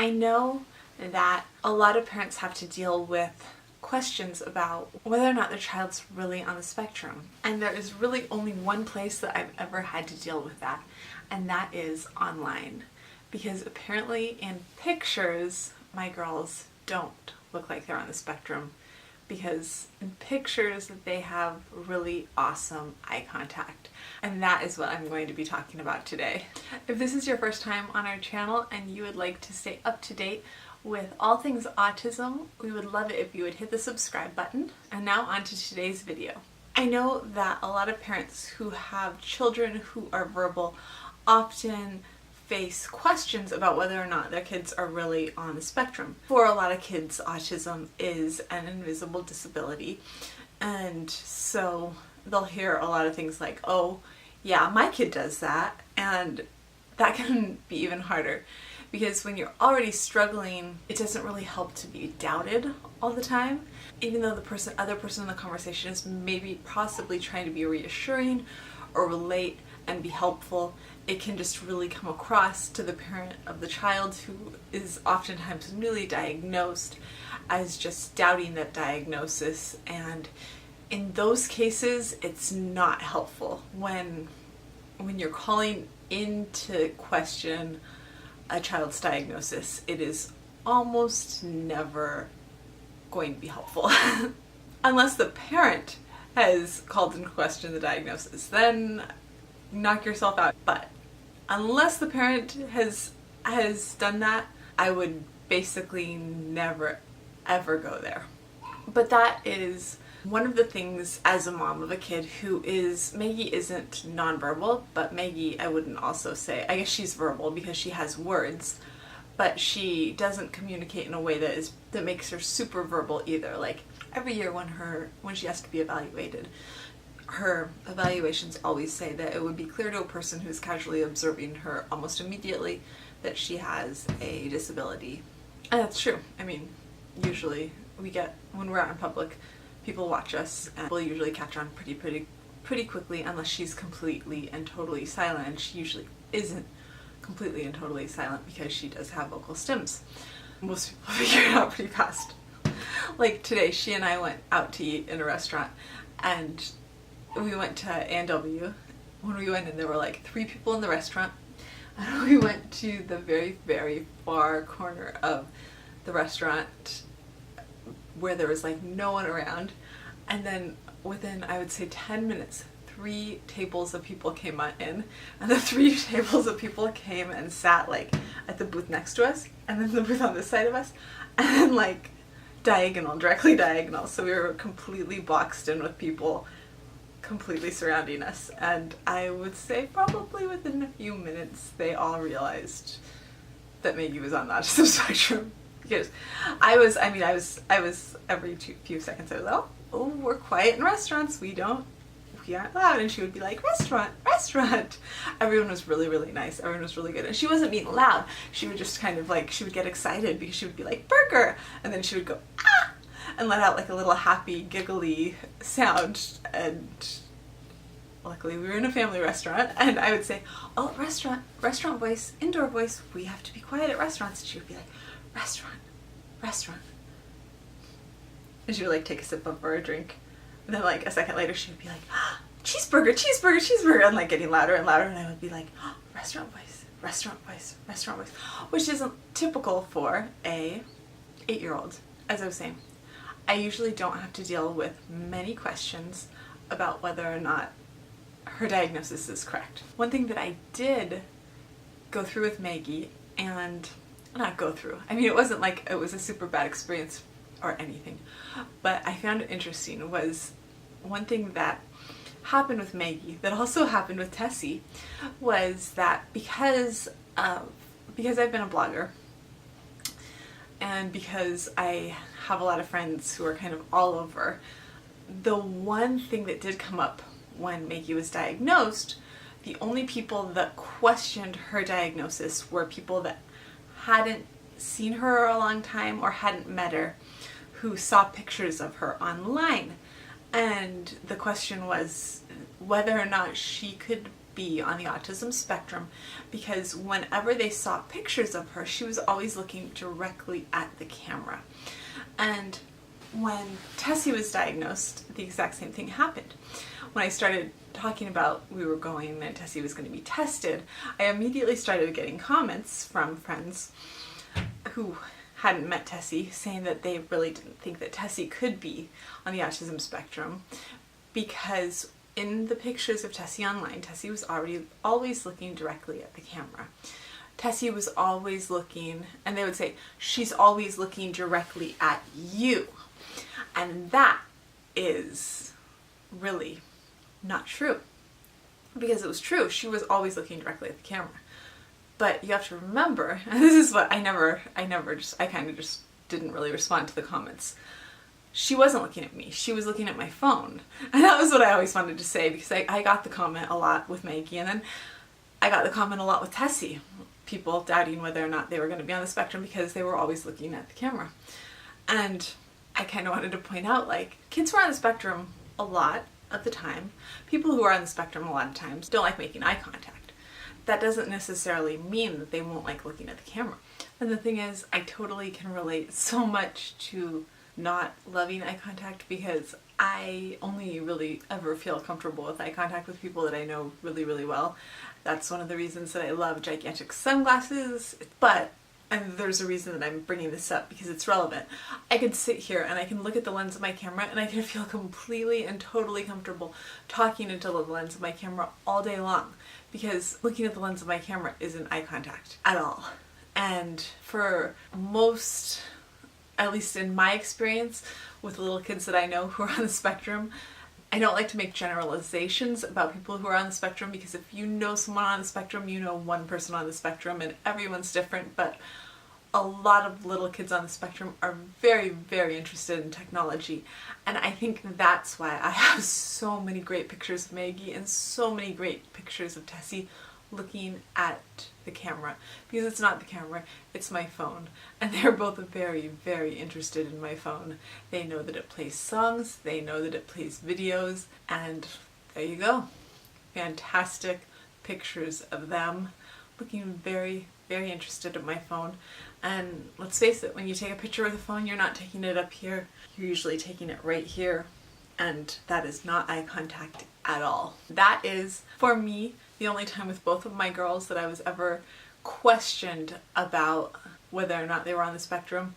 I know that a lot of parents have to deal with questions about whether or not their child's really on the spectrum. And there is really only one place that I've ever had to deal with that, and that is online. Because apparently in pictures, my girls don't look like they're on the spectrum, because in pictures they have really awesome eye contact. And that is what I'm going to be talking about today. If this is your first time on our channel and you would like to stay up to date with all things autism, we would love it if you would hit the subscribe button. And now on to today's video. I know that a lot of parents who have children who are verbal often face questions about whether or not their kids are really on the spectrum. For a lot of kids, autism is an invisible disability, and so they'll hear a lot of things like, oh yeah, my kid does that, and that can be even harder because when you're already struggling, it doesn't really help to be doubted all the time. Even though the other person in the conversation is maybe possibly trying to be reassuring or relate and be helpful, it can just really come across to the parent of the child who is oftentimes newly diagnosed as just doubting that diagnosis. And in those cases, it's not helpful when you're calling into question a child's diagnosis. It is almost never going to be helpful unless the parent has called into question the diagnosis. Then knock yourself out. But unless the parent has done that, I would basically never ever go there. But that is one of the things as a mom of a kid who is, Maggie isn't nonverbal, but Maggie, I wouldn't also say, I guess she's verbal because she has words, but she doesn't communicate in a way that makes her super verbal either. Like every year when she has to be evaluated, her evaluations always say that it would be clear to a person who's casually observing her almost immediately that she has a disability. And that's true. I mean, usually when we're out in public, people watch us and will usually catch on pretty quickly, unless she's completely and totally silent. And she usually isn't completely and totally silent because she does have vocal stems. Most people figure it out pretty fast. Like today, she and I went out to eat in a restaurant, and we went to A&W. When we went in, there were like 3 people in the restaurant, and we went to the very, very far corner of the restaurant where there was like no one around, and then within, I would say, 10 minutes, 3 tables of people came in, and the 3 tables of people came and sat like at the booth next to us, and then the booth on this side of us, and then like directly diagonal, so we were completely boxed in with people completely surrounding us. And I would say probably within a few minutes they all realized that Maggie was on the autism spectrum, because I was every few seconds I was like, oh, we're quiet in restaurants, we aren't loud, and she would be like, restaurant. Everyone was really, really nice, everyone was really good, and she wasn't being loud, she would just kind of like, she would get excited because she would be like, burger, and then she would go, ah, and let out like a little happy, giggly sound. And luckily we were in a family restaurant, and I would say, oh, restaurant voice, indoor voice, we have to be quiet at restaurants. And she would be like, restaurant. And she would like take a sip of her drink, and then like a second later she would be like, ah, cheeseburger, and like getting louder and louder, and I would be like, oh, restaurant voice, which isn't typical for a 8-year-old. As I was saying, I usually don't have to deal with many questions about whether or not her diagnosis is correct. One thing that I did go through with Maggie, and not go through, I mean, it wasn't like it was a super bad experience or anything, but I found it interesting, was one thing that happened with Maggie that also happened with Tessie, was that because I've been a blogger, and because I have a lot of friends who are kind of all over, the one thing that did come up when Maggie was diagnosed, the only people that questioned her diagnosis were people that hadn't seen her a long time or hadn't met her, who saw pictures of her online. And the question was whether or not she could be on the autism spectrum because whenever they saw pictures of her, she was always looking directly at the camera. And when Tessie was diagnosed, the exact same thing happened. When I started talking about we were going and Tessie was going to be tested, I immediately started getting comments from friends who hadn't met Tessie saying that they really didn't think that Tessie could be on the autism spectrum because in the pictures of Tessie online, Tessie was always looking directly at the camera. Tessie was always looking, and they would say, she's always looking directly at you. And that is really not true. Because it was true, she was always looking directly at the camera. But you have to remember, and this is what I kind of just didn't really respond to the comments. She wasn't looking at me, she was looking at my phone. And that was what I always wanted to say because I got the comment a lot with Maggie, and then I got the comment a lot with Tessie. People doubting whether or not they were going to be on the spectrum because they were always looking at the camera. And I kind of wanted to point out, like, kids who are on the spectrum a lot of the time, people who are on the spectrum a lot of times don't like making eye contact. That doesn't necessarily mean that they won't like looking at the camera. And the thing is, I totally can relate so much to not loving eye contact because I only really ever feel comfortable with eye contact with people that I know really, really well. That's one of the reasons that I love gigantic sunglasses, and there's a reason that I'm bringing this up because it's relevant. I can sit here and I can look at the lens of my camera and I can feel completely and totally comfortable talking into the lens of my camera all day long because looking at the lens of my camera isn't eye contact at all. And for most, at least in my experience with little kids that I know who are on the spectrum, I don't like to make generalizations about people who are on the spectrum because if you know someone on the spectrum, you know one person on the spectrum and everyone's different, but a lot of little kids on the spectrum are very, very interested in technology. And I think that's why I have so many great pictures of Maggie and so many great pictures of Tessie looking at the camera, because it's not the camera, it's my phone, and they're both very, very interested in my phone. They know that it plays songs, they know that it plays videos, and there you go. Fantastic pictures of them looking very, very interested in my phone. And let's face it, when you take a picture with a phone, you're not taking it up here, you're usually taking it right here, and that is not eye contact at all. That is, for me, the only time with both of my girls that I was ever questioned about whether or not they were on the spectrum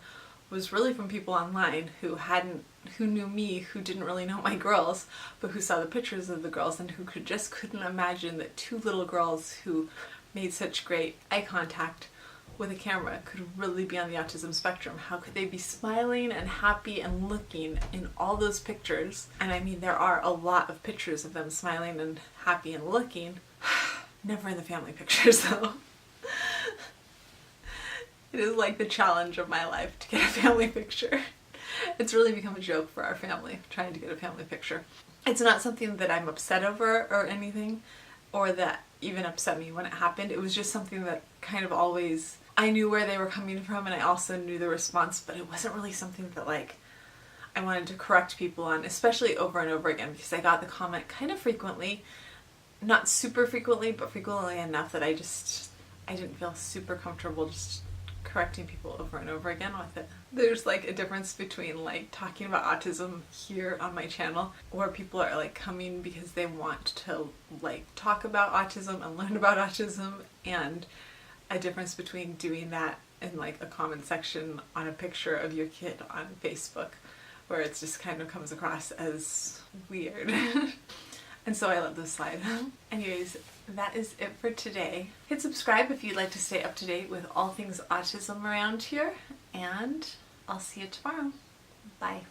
was really from people online who knew me, who didn't really know my girls, but who saw the pictures of the girls and who couldn't imagine that two little girls who made such great eye contact with a camera could really be on the autism spectrum. How could they be smiling and happy and looking in all those pictures? And I mean, there are a lot of pictures of them smiling and happy and looking. Never in the family pictures though. It is like the challenge of my life to get a family picture. It's really become a joke for our family, trying to get a family picture. It's not something that I'm upset over or anything, or that even upset me when it happened. It was just something that kind of always, I knew where they were coming from and I also knew the response, but it wasn't really something that like I wanted to correct people on, especially over and over again, because I got the comment kind of frequently. Not super frequently, but frequently enough that I didn't feel super comfortable just correcting people over and over again with it. There's like a difference between like talking about autism here on my channel, where people are like coming because they want to like talk about autism and learn about autism, and a difference between doing that in like a comment section on a picture of your kid on Facebook, where it just kind of comes across as weird. And so I love this slide. Anyways, that is it for today. Hit subscribe if you'd like to stay up to date with all things autism around here, and I'll see you tomorrow. Bye.